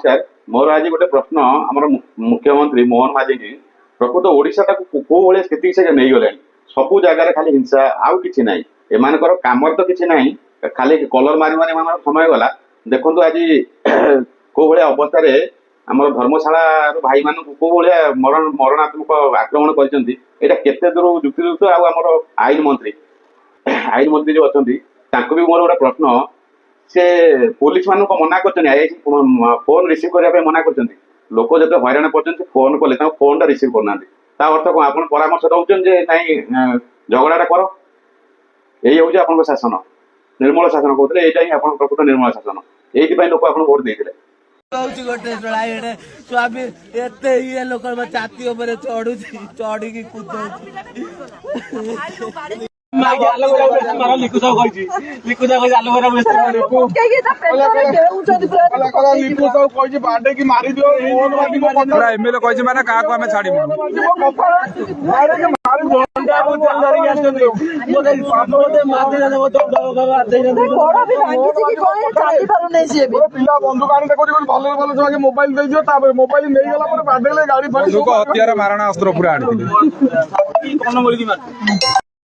नमस्कार मोर आज गोटे प्रश्न आम मुख्यमंत्री मोहन माझी जी प्रकृत ओडिशा कौ भाई स्थिति से नहीं गले सबू जगार खाली हिंसा आउ कि ना एमानकर कम तो किसी ना खाली कलर मारी मारी मान समय गला देखु आज कौ भाई अवस्था आम धर्मशाला भाई मान कौ भाया मरणात्मक आक्रमण करते दूर युक्तियुक्त आमर आईन मंत्री जो अच्छा भी मोर गोटे प्रश्न से पुलिस मान मना कर फोन रिसीव करने मना कर लोक जो हईराण पड़ते फोन कले फोन टा रिसीव करना अर्थ कौन आप परामर्श दौरान ना झगड़ा कर यही हूँ आप शासन निर्मल शासन कहते हैं यहाँ प्रकृत निर्मल शासन ये लोक आप भोट देते गोटे स्वामी एत लोक छाती चढ़ू चढ़ी कूद मोबाइल मोबाइल नहीं गला गाड़ी हत्यार मारणा अस्त्र पूरा